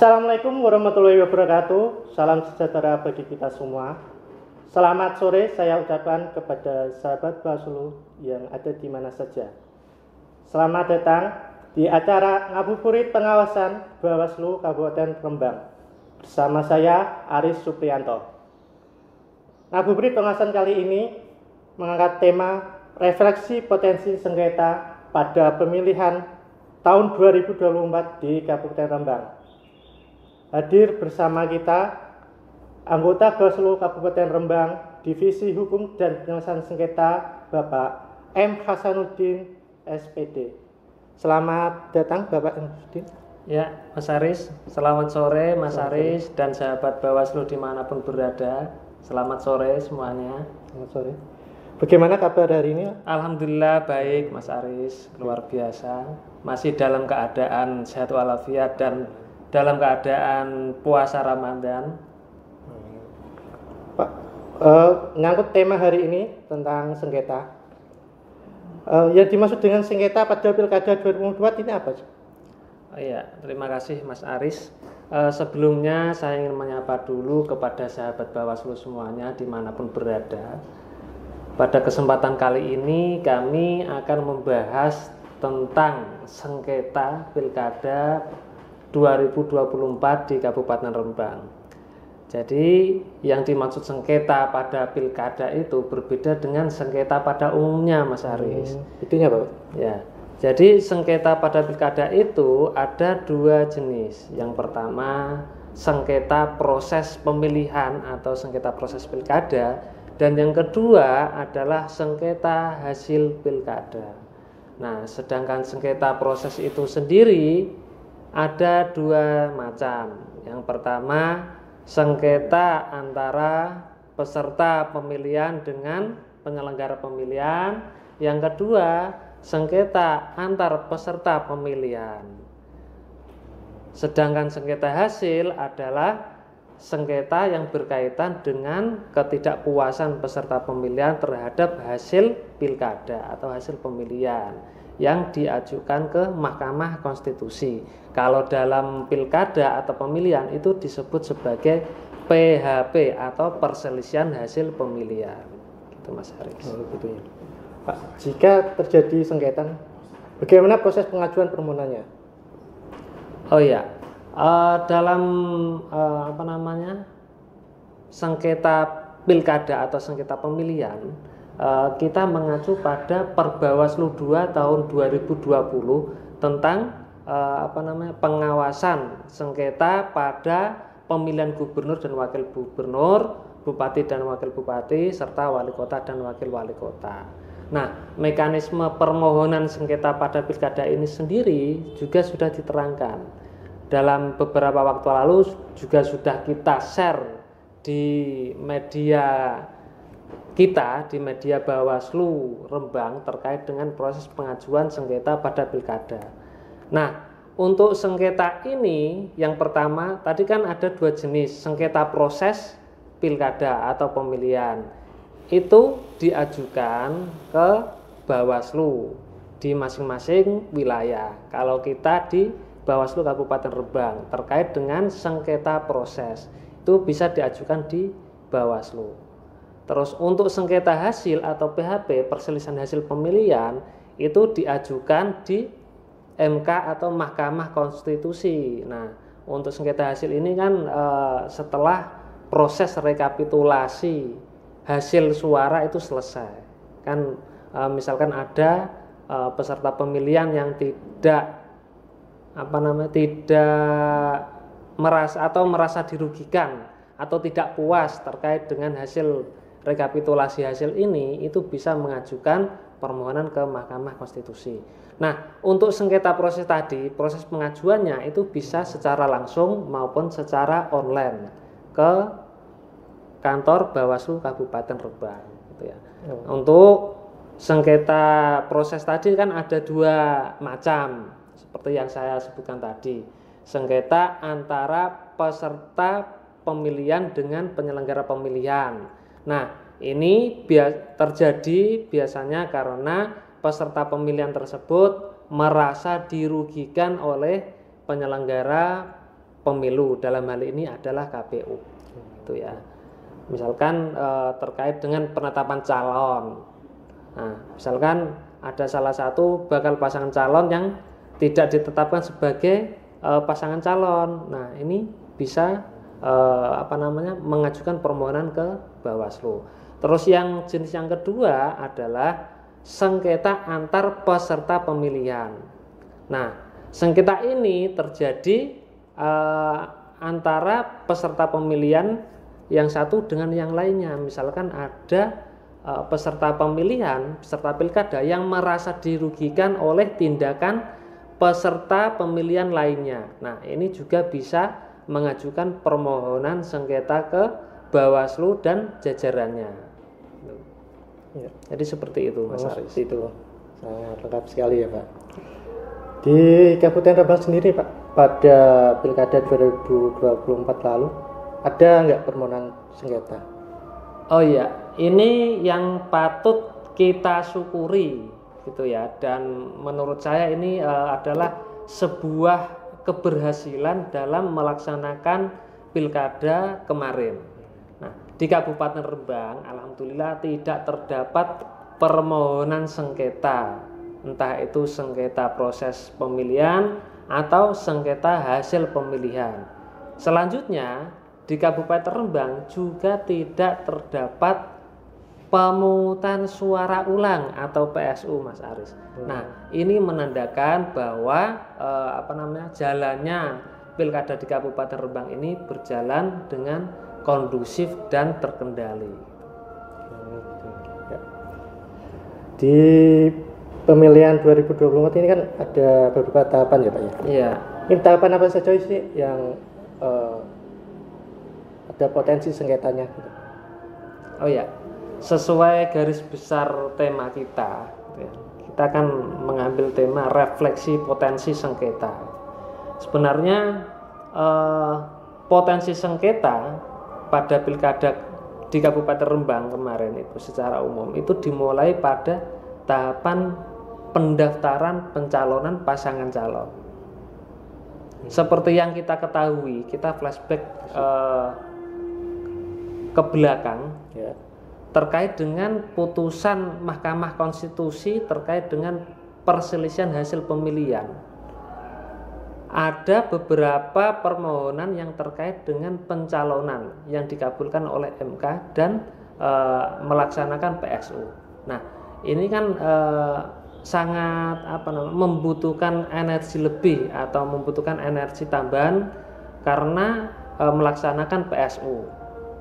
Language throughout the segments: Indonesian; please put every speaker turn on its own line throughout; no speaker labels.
Assalamualaikum warahmatullahi wabarakatuh. Salam sejahtera bagi kita semua. Selamat sore saya ucapkan kepada sahabat Bawaslu yang ada di mana saja. Selamat datang di acara ngabuburit pengawasan Bawaslu Kabupaten Rembang. Bersama saya Aris Supriyanto. Ngabuburit pengawasan kali ini mengangkat tema refleksi potensi sengketa pada pemilihan tahun 2024 di Kabupaten Rembang. Hadir bersama kita anggota Bawaslu Kabupaten Rembang, Divisi Hukum dan Penyelesaian Sengketa, Bapak M. Hasanuddin, SPD. Selamat datang Bapak M. Hasanuddin.
Ya, Mas Aris, selamat sore Mas Aris dan sahabat Bawaslu dimanapun berada. Selamat sore semuanya.
Selamat sore. Bagaimana kabar hari ini?
Alhamdulillah baik Mas Aris, luar biasa. Masih dalam keadaan sehat walafiat dan dalam keadaan puasa Ramadan.
Pak, nyangkut tema hari ini tentang sengketa. Yang dimaksud dengan sengketa pada Pilkada 2024 ini apa?
Oh iya, terima kasih Mas Aris. Sebelumnya saya ingin menyapa dulu kepada sahabat Bawaslu semuanya dimanapun berada. Pada kesempatan kali ini kami akan membahas tentang sengketa Pilkada 2024 di Kabupaten Rembang. Jadi yang dimaksud sengketa pada pilkada itu berbeda dengan sengketa pada umumnya, Mas Aris.
Itunya Pak?
Ya. Jadi sengketa pada pilkada itu ada dua jenis. Yang pertama sengketa proses pemilihan atau sengketa proses pilkada, dan yang kedua adalah sengketa hasil pilkada. Nah, sedangkan sengketa proses itu sendiri ada dua macam. Yang pertama, sengketa antara peserta pemilihan dengan penyelenggara pemilihan. Yang kedua, sengketa antar peserta pemilihan. Sedangkan sengketa hasil adalah sengketa yang berkaitan dengan ketidakpuasan peserta pemilihan terhadap hasil pilkada atau hasil pemilihan yang diajukan ke Mahkamah Konstitusi. Kalau dalam pilkada atau pemilihan itu disebut sebagai PHP atau perselisihan hasil pemilihan. Gitu Mas Haris.
Oh, gitu ya. Pak, jika terjadi sengketa, bagaimana proses pengajuan permohonannya?
Oh iya, dalam sengketa pilkada atau sengketa pemilihan, kita mengacu pada Perbawaslu 2 tahun 2020 tentang pengawasan sengketa pada pemilihan gubernur dan wakil gubernur, bupati dan wakil bupati, serta wali kota dan wakil wali kota. Nah, mekanisme permohonan sengketa pada pilkada ini sendiri juga sudah diterangkan. Dalam beberapa waktu lalu juga sudah kita share di media kita, di media Bawaslu Rembang terkait dengan proses pengajuan sengketa pada pilkada. Nah, untuk sengketa ini yang pertama tadi kan ada dua jenis, sengketa proses pilkada atau pemilihan. Itu diajukan ke Bawaslu di masing-masing wilayah. Kalau kita di Bawaslu Kabupaten Rembang terkait dengan sengketa proses itu bisa diajukan di Bawaslu. Terus untuk sengketa hasil atau PHP perselisihan hasil pemilihan itu diajukan di MK atau Mahkamah Konstitusi. Nah, untuk sengketa hasil ini kan setelah proses rekapitulasi hasil suara itu selesai. Kan misalkan ada peserta pemilihan yang tidak merasa dirugikan atau tidak puas terkait dengan hasil rekapitulasi hasil ini, itu bisa mengajukan permohonan ke Mahkamah Konstitusi. Nah, untuk sengketa proses tadi, proses pengajuannya itu bisa secara langsung maupun secara online ke kantor Bawaslu Kabupaten Rembang gitu ya. Untuk sengketa proses tadi kan ada dua macam seperti yang saya sebutkan tadi. Sengketa antara peserta pemilihan dengan penyelenggara pemilihan. Nah, ini terjadi biasanya karena peserta pemilihan tersebut merasa dirugikan oleh penyelenggara pemilu, dalam hal ini adalah KPU, gitu ya. Misalkan terkait dengan penetapan calon. Nah, misalkan ada salah satu bakal pasangan calon yang tidak ditetapkan sebagai pasangan calon. Nah, ini bisa mengajukan permohonan ke Bawaslu. Terus yang jenis yang kedua adalah sengketa antar peserta pemilihan. Nah, sengketa ini terjadi antara peserta pemilihan yang satu dengan yang lainnya. Misalkan ada peserta pemilihan, peserta pilkada yang merasa dirugikan oleh tindakan peserta pemilihan lainnya. Nah, ini juga bisa mengajukan permohonan sengketa ke Bawaslu dan jajarannya.
Ya.
Jadi seperti itu, Mas Aris.
Itu sangat lengkap sekali ya, Pak. Di Kabupaten Rembang sendiri, Pak, pada Pilkada 2024 lalu ada nggak permohonan sengketa?
Oh iya, ini yang patut kita syukuri gitu ya. Dan menurut saya ini adalah sebuah keberhasilan dalam melaksanakan pilkada kemarin. Nah, di Kabupaten Rembang alhamdulillah tidak terdapat permohonan sengketa, entah itu sengketa proses pemilihan atau sengketa hasil pemilihan. Selanjutnya di Kabupaten Rembang juga tidak terdapat pemungutan suara ulang atau PSU, Mas Aris. Nah, ini menandakan bahwa jalannya pilkada di Kabupaten Rembang ini berjalan dengan kondusif dan terkendali.
Di pemilihan 2024 ini kan ada beberapa tahapan ya, Pak ya?
Iya.
Ini tahapan apa saja sih yang ada potensi sengketanya?
Oh ya, sesuai garis besar tema kita, kita akan mengambil tema refleksi potensi sengketa. Sebenarnya potensi sengketa pada pilkada di Kabupaten Rembang kemarin itu secara umum itu dimulai pada tahapan pendaftaran pencalonan pasangan calon. Seperti yang kita ketahui, kita flashback ke belakang ya, terkait dengan putusan Mahkamah Konstitusi terkait dengan perselisihan hasil pemilihan. Ada beberapa permohonan yang terkait dengan pencalonan yang dikabulkan oleh MK dan melaksanakan PSU. Nah, ini kan sangat membutuhkan energi lebih atau membutuhkan energi tambahan karena melaksanakan PSU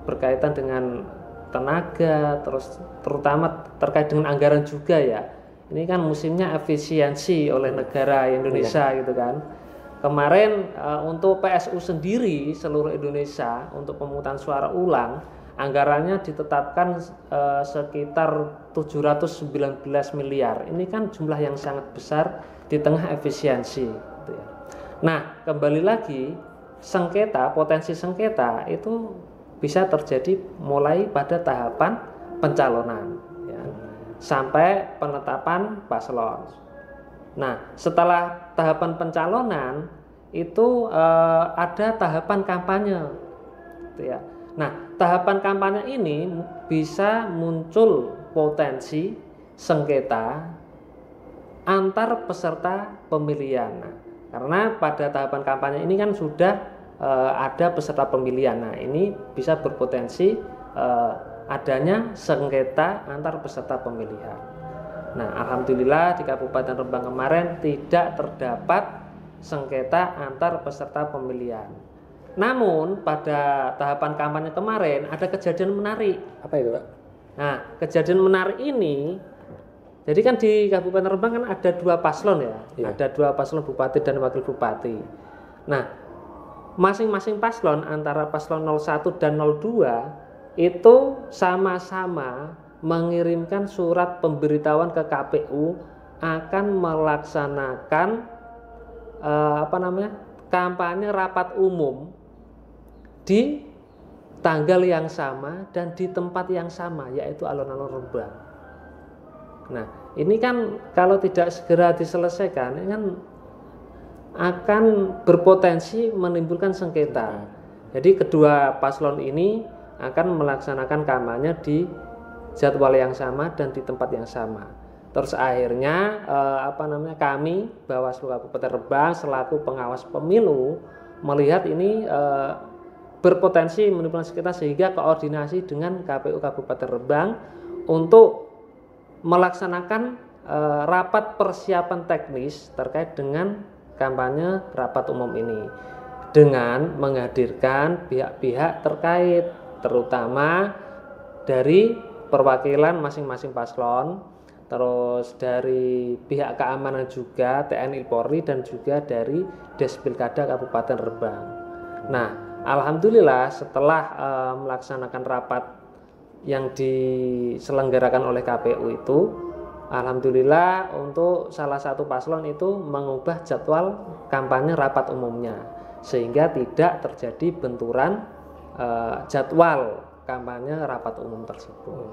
berkaitan dengan tenaga, terus terutama terkait dengan anggaran juga ya. Ini kan musimnya efisiensi oleh negara Indonesia gitu kan. Kemarin untuk PSU sendiri seluruh Indonesia untuk pemungutan suara ulang anggarannya ditetapkan sekitar 719 miliar. Ini kan jumlah yang sangat besar di tengah efisiensi gitu ya. Nah, kembali lagi sengketa, potensi sengketa itu bisa terjadi mulai pada tahapan pencalonan ya, sampai penetapan paslon. Nah, setelah tahapan pencalonan itu ada tahapan kampanye gitu ya. Nah, tahapan kampanye ini bisa muncul potensi sengketa antar peserta pemilihan. Nah, karena pada tahapan kampanye ini kan sudah ada peserta pemilihan. Nah, ini bisa berpotensi adanya sengketa antar peserta pemilihan. Nah, alhamdulillah di Kabupaten Rembang kemarin tidak terdapat sengketa antar peserta pemilihan. Namun pada tahapan kampanye kemarin ada kejadian menarik.
Apa itu, Pak?
Nah, kejadian menarik ini, jadi kan di Kabupaten Rembang kan ada dua paslon ya, ada dua paslon bupati dan wakil bupati. Nah, masing-masing paslon antara paslon 01 dan 02 itu sama-sama mengirimkan surat pemberitahuan ke KPU akan melaksanakan kampanye rapat umum di tanggal yang sama dan di tempat yang sama, yaitu alun-alun Rembang. Nah, ini kan kalau tidak segera diselesaikan, ini kan akan berpotensi menimbulkan sengketa. Jadi kedua paslon ini akan melaksanakan kampanye di jadwal yang sama dan di tempat yang sama. Terus akhirnya kami Bawaslu Kabupaten Rembang selaku pengawas pemilu melihat ini berpotensi menimbulkan sengketa, sehingga koordinasi dengan KPU Kabupaten Rembang untuk melaksanakan rapat persiapan teknis terkait dengan kampanye rapat umum ini dengan menghadirkan pihak-pihak terkait, terutama dari perwakilan masing-masing paslon, terus dari pihak keamanan juga, TNI Polri, dan juga dari Despilkada Kabupaten Rembang. Nah, alhamdulillah setelah melaksanakan rapat yang diselenggarakan oleh KPU itu, alhamdulillah untuk salah satu paslon itu mengubah jadwal kampanye rapat umumnya, sehingga tidak terjadi benturan jadwal kampanye rapat umum tersebut.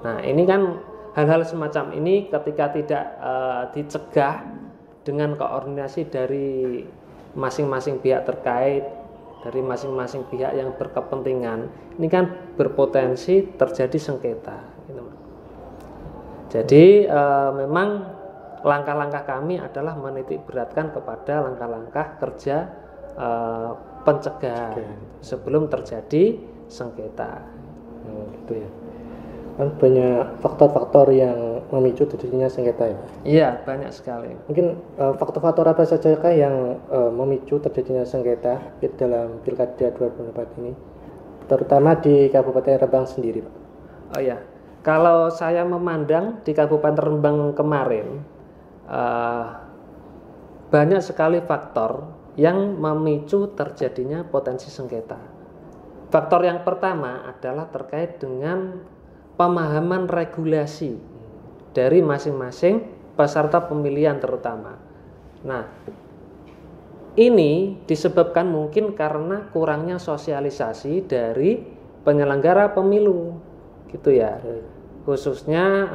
Nah, ini kan hal-hal semacam ini ketika tidak dicegah dengan koordinasi dari masing-masing pihak terkait, dari masing-masing pihak yang berkepentingan, ini kan berpotensi terjadi sengketa. Jadi memang langkah-langkah kami adalah menitik beratkan kepada langkah-langkah kerja pencegahan sebelum terjadi sengketa.
Gitu ya. Kan banyak faktor-faktor yang memicu terjadinya sengketa ya.
Iya, banyak sekali.
Mungkin faktor-faktor apa saja yang memicu terjadinya sengketa dalam Pilkada 2024 ini, terutama di Kabupaten Rembang sendiri, Pak?
Oh ya, kalau saya memandang di Kabupaten Rembang kemarin banyak sekali faktor yang memicu terjadinya potensi sengketa. Faktor yang pertama adalah terkait dengan pemahaman regulasi dari masing-masing peserta pemilihan terutama. Nah, ini disebabkan mungkin karena kurangnya sosialisasi dari penyelenggara pemilu, gitu ya. Khususnya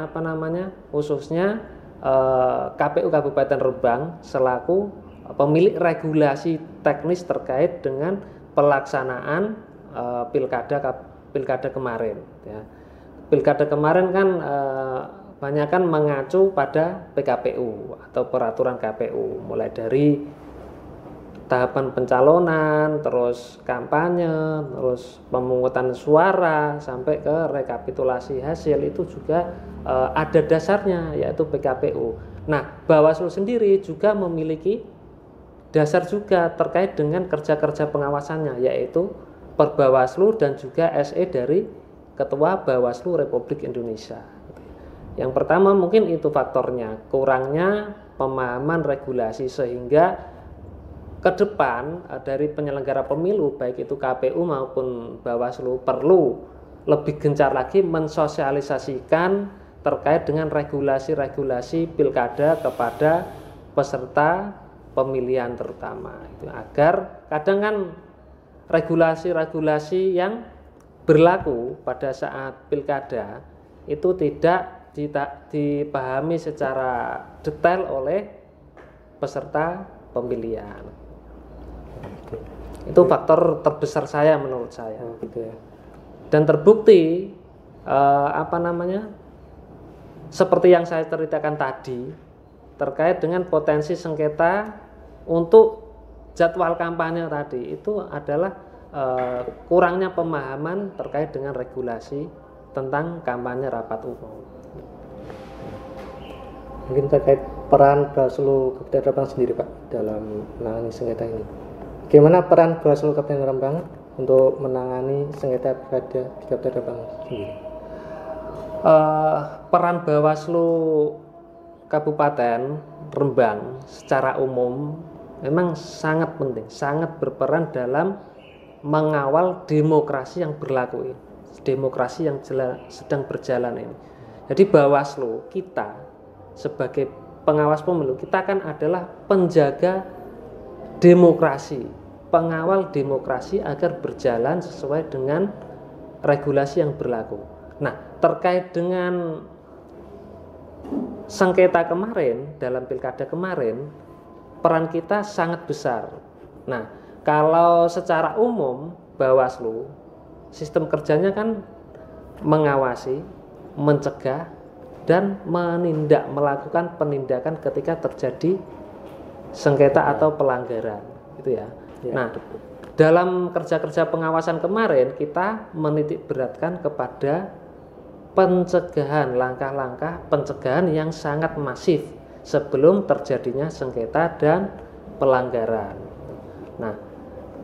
KPU Kabupaten Rembang selaku pemilik regulasi teknis terkait dengan pelaksanaan pilkada kemarin. Ya. Pilkada kemarin kan banyak kan mengacu pada PKPU atau peraturan KPU, mulai dari tahapan pencalonan, terus kampanye, terus pemungutan suara sampai ke rekapitulasi hasil, itu juga ada dasarnya, yaitu PKPU. Nah, Bawaslu sendiri juga memiliki dasar juga terkait dengan kerja-kerja pengawasannya, yaitu Perbawaslu dan juga SE dari Ketua Bawaslu Republik Indonesia. Yang pertama mungkin itu faktornya, kurangnya pemahaman regulasi, sehingga ke depan dari penyelenggara pemilu baik itu KPU maupun Bawaslu perlu lebih gencar lagi mensosialisasikan terkait dengan regulasi-regulasi pilkada kepada peserta pemilihan terutama, itu agar kadang kan regulasi-regulasi yang berlaku pada saat pilkada itu tidak dipahami secara detail oleh peserta pemilihan. Itu faktor terbesar saya menurut saya. Dan terbukti seperti yang saya ceritakan tadi terkait dengan potensi sengketa untuk jadwal kampanye tadi, itu adalah kurangnya pemahaman terkait dengan regulasi tentang kampanye rapat umum.
Mungkin terkait peran Bawaslu Kabupaten Rembang sendiri, Pak, dalam menangani sengketa ini. Bagaimana peran Bawaslu Kabupaten Rembang untuk menangani sengketa pilkada di Kabupaten Rembang sendiri?
Peran Bawaslu Kabupaten Rembang secara umum memang sangat penting, sangat berperan dalam mengawal demokrasi yang berlaku ini, demokrasi yang sedang berjalan ini. Jadi Bawaslu kita sebagai pengawas pemilu, kita kan adalah penjaga demokrasi, pengawal demokrasi agar berjalan sesuai dengan regulasi yang berlaku. Nah, terkait dengan sengketa kemarin dalam pilkada kemarin, peran kita sangat besar. Nah, kalau secara umum Bawaslu sistem kerjanya kan mengawasi, mencegah, dan melakukan penindakan ketika terjadi sengketa atau pelanggaran, gitu ya. Nah, dalam kerja-kerja pengawasan kemarin kita menitik beratkan kepada pencegahan, langkah-langkah pencegahan yang sangat masif sebelum terjadinya sengketa dan pelanggaran. Nah,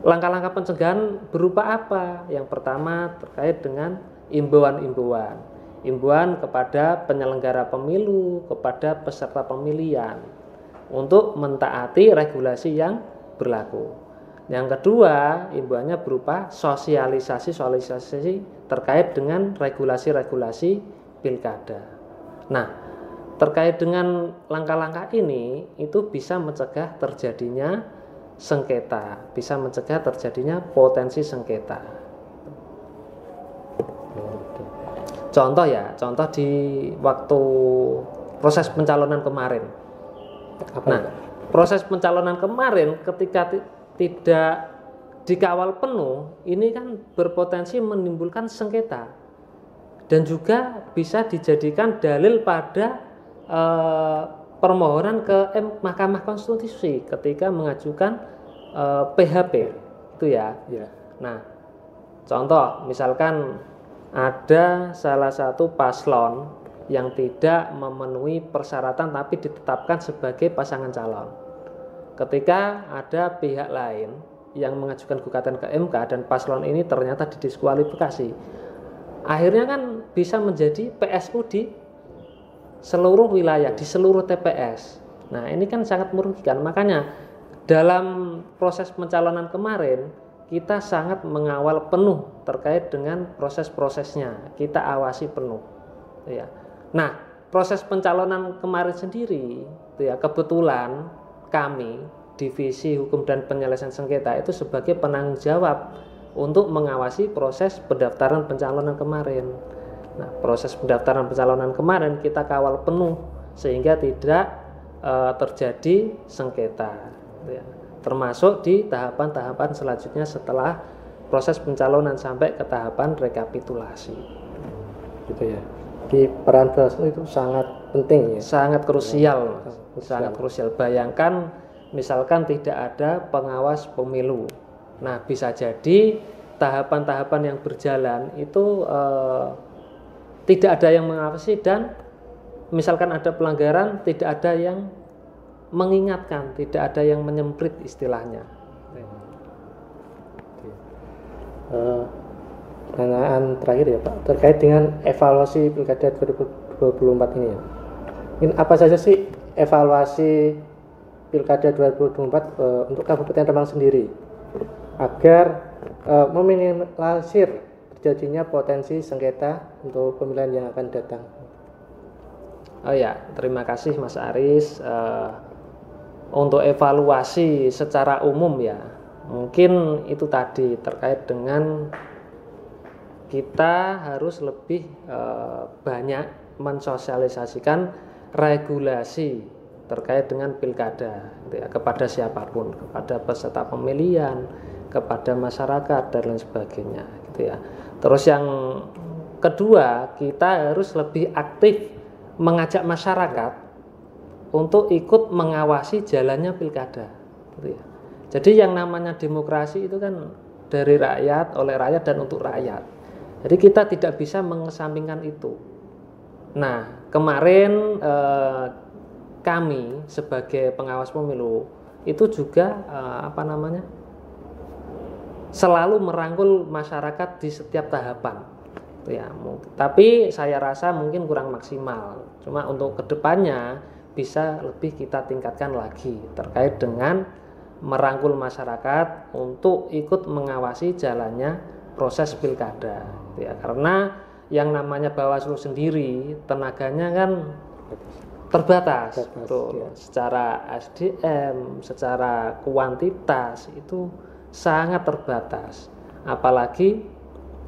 langkah-langkah pencegahan berupa apa? Yang pertama terkait dengan imbauan-imbauan. Imbauan kepada penyelenggara pemilu, kepada peserta pemilihan untuk mentaati regulasi yang berlaku. Yang kedua, imbauannya berupa sosialisasi terkait dengan regulasi-regulasi pilkada. Nah, terkait dengan langkah-langkah ini itu bisa mencegah terjadinya sengketa, bisa mencegah terjadinya potensi sengketa. Contoh di waktu proses pencalonan kemarin. Proses pencalonan kemarin ketika tidak dikawal penuh, ini kan berpotensi menimbulkan sengketa dan juga bisa dijadikan dalil pada permohonan ke Mahkamah Konstitusi ketika mengajukan PHP, itu ya. Nah, contoh misalkan ada salah satu paslon yang tidak memenuhi persyaratan tapi ditetapkan sebagai pasangan calon. Ketika ada pihak lain yang mengajukan gugatan ke MK dan paslon ini ternyata didiskualifikasi, akhirnya kan bisa menjadi PSU di seluruh wilayah, di seluruh TPS. Nah, ini kan sangat merugikan. Makanya dalam proses pencalonan kemarin kita sangat mengawal penuh terkait dengan proses-prosesnya, kita awasi penuh, ya. Nah, proses pencalonan kemarin sendiri, ya, kebetulan kami Divisi Hukum dan Penyelesaian Sengketa itu sebagai penanggung jawab untuk mengawasi proses pendaftaran pencalonan kemarin. Nah, proses pendaftaran pencalonan kemarin kita kawal penuh sehingga tidak terjadi sengketa, ya. Termasuk di tahapan-tahapan selanjutnya setelah proses pencalonan sampai ke tahapan rekapitulasi,
gitu ya. Di peran Bawaslu itu sangat penting ya,
sangat krusial, sangat krusial. Bayangkan misalkan tidak ada pengawas pemilu, nah bisa jadi tahapan-tahapan yang berjalan itu tidak ada yang mengawasi dan misalkan ada pelanggaran tidak ada yang mengingatkan, tidak ada yang menyemprit istilahnya.
Pertanyaan terakhir ya Pak, terkait dengan evaluasi Pilkada 2024 ini ya. Ini apa saja sih evaluasi Pilkada 2024 untuk Kabupaten Rembang sendiri agar meminimalisir terjadinya potensi sengketa untuk pemilihan yang akan datang?
Oh ya, terima kasih Mas Aris. Untuk evaluasi secara umum ya, mungkin itu tadi terkait dengan kita harus lebih banyak mensosialisasikan regulasi terkait dengan pilkada, gitu ya, kepada siapapun, kepada peserta pemilihan, kepada masyarakat dan lain sebagainya, gitu ya. Terus yang kedua, kita harus lebih aktif mengajak masyarakat untuk ikut mengawasi jalannya pilkada, gitu ya. Jadi yang namanya demokrasi itu kan dari rakyat, oleh rakyat dan untuk rakyat. Jadi kita tidak bisa mengesampingkan itu. Nah, kemarin kami sebagai pengawas pemilu itu juga selalu merangkul masyarakat di setiap tahapan, ya. Tapi saya rasa mungkin kurang maksimal. Cuma untuk kedepannya bisa lebih kita tingkatkan lagi terkait dengan merangkul masyarakat untuk ikut mengawasi jalannya proses pilkada, ya. Karena yang namanya Bawaslu sendiri tenaganya kan terbatas, betul. Ya. Secara SDM, secara kuantitas itu sangat terbatas. Apalagi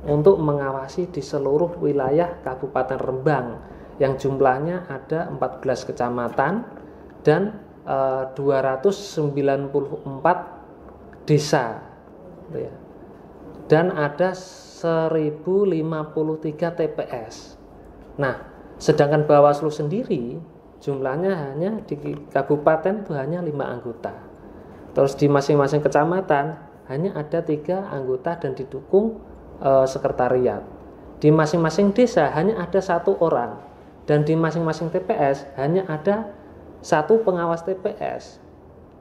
untuk mengawasi di seluruh wilayah Kabupaten Rembang yang jumlahnya ada 14 kecamatan dan 294 desa gitu ya. Dan ada 1053 TPS. Nah, sedangkan Bawaslu sendiri jumlahnya hanya di kabupaten itu hanya 5 anggota. Terus di masing-masing kecamatan hanya ada 3 anggota dan didukung sekretariat. Di masing-masing desa hanya ada 1 orang, dan di masing-masing TPS hanya ada 1 pengawas TPS.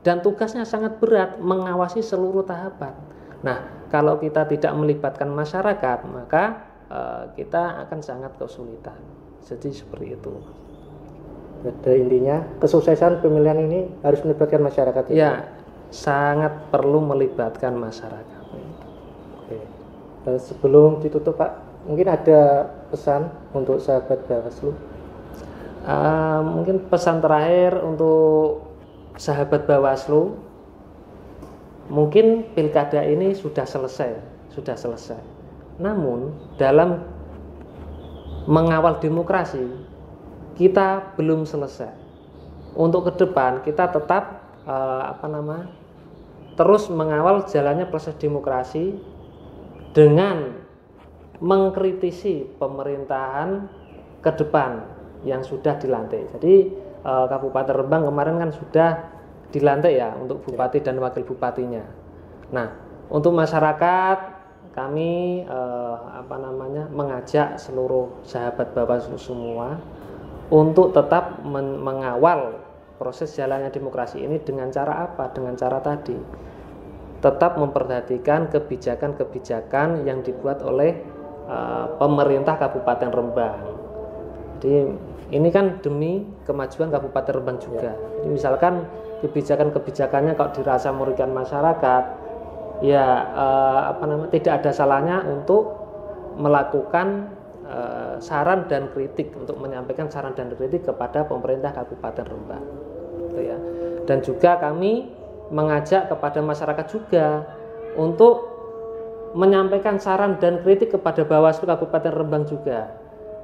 Dan tugasnya sangat berat, mengawasi seluruh tahapan. Nah, kalau kita tidak melibatkan masyarakat, maka kita akan sangat kesulitan. Jadi seperti itu.
Pada intinya kesuksesan pemilihan ini harus melibatkan masyarakat.
Ya, sangat perlu melibatkan masyarakat.
Oke. Sebelum ditutup Pak, mungkin ada pesan untuk sahabat Bawaslu?
Mungkin pesan terakhir untuk sahabat Bawaslu, mungkin pilkada ini sudah selesai. Namun dalam mengawal demokrasi kita belum selesai. Untuk ke depan kita tetap terus mengawal jalannya proses demokrasi dengan mengkritisi pemerintahan ke depan yang sudah dilantik. Jadi Kabupaten Rembang kemarin kan sudah dilantik ya untuk bupati dan wakil bupatinya. Nah, untuk masyarakat kami mengajak seluruh sahabat Bawaslu semua untuk tetap mengawal proses jalannya demokrasi ini dengan cara apa? Dengan cara tadi, tetap memperhatikan kebijakan-kebijakan yang dibuat oleh pemerintah Kabupaten Rembang. Jadi ini kan demi kemajuan Kabupaten Rembang juga. Jadi misalkan kebijakan-kebijakannya kalau dirasa merugikan masyarakat, ya tidak ada salahnya untuk melakukan saran dan kritik, untuk menyampaikan saran dan kritik kepada pemerintah Kabupaten Rembang, gitu ya. Dan juga kami mengajak kepada masyarakat juga untuk menyampaikan saran dan kritik kepada Bawaslu Kabupaten Rembang juga.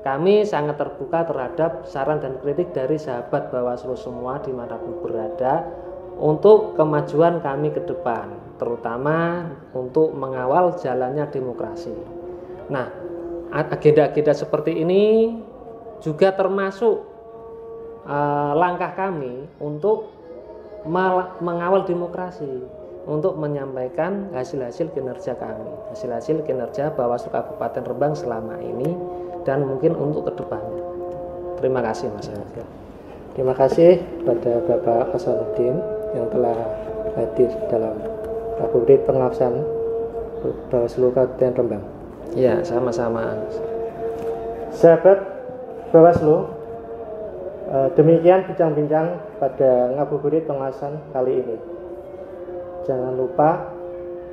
Kami sangat terbuka terhadap saran dan kritik dari sahabat Bawaslu semua dimanapun berada untuk kemajuan kami ke depan, terutama untuk mengawal jalannya demokrasi. Nah, agenda-agenda seperti ini juga termasuk langkah kami untuk mengawal demokrasi, untuk menyampaikan hasil-hasil kinerja kami, hasil-hasil kinerja Bawaslu Kabupaten Rembang selama ini dan mungkin untuk kedepannya. Terima kasih Mas.
Terima kasih kepada Bapak Hasanuddin yang telah hadir dalam Kabupaten Pengawasan Bawaslu Kabupaten Rembang.
Ya, sama-sama.
Sahabat Bawaslu, demikian bincang-bincang pada Ngabuburit Pengawasan kali ini. Jangan lupa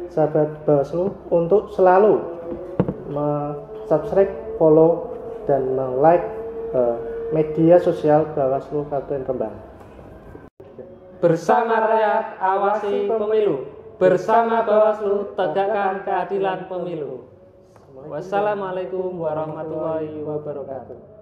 sahabat Bawaslu untuk selalu subscribe, follow, dan like media sosial Bawaslu Kabupaten Rembang.
Bersama rakyat awasi pemilu, bersama Bawaslu tegakkan keadilan pemilu. Wassalamualaikum warahmatullahi wabarakatuh.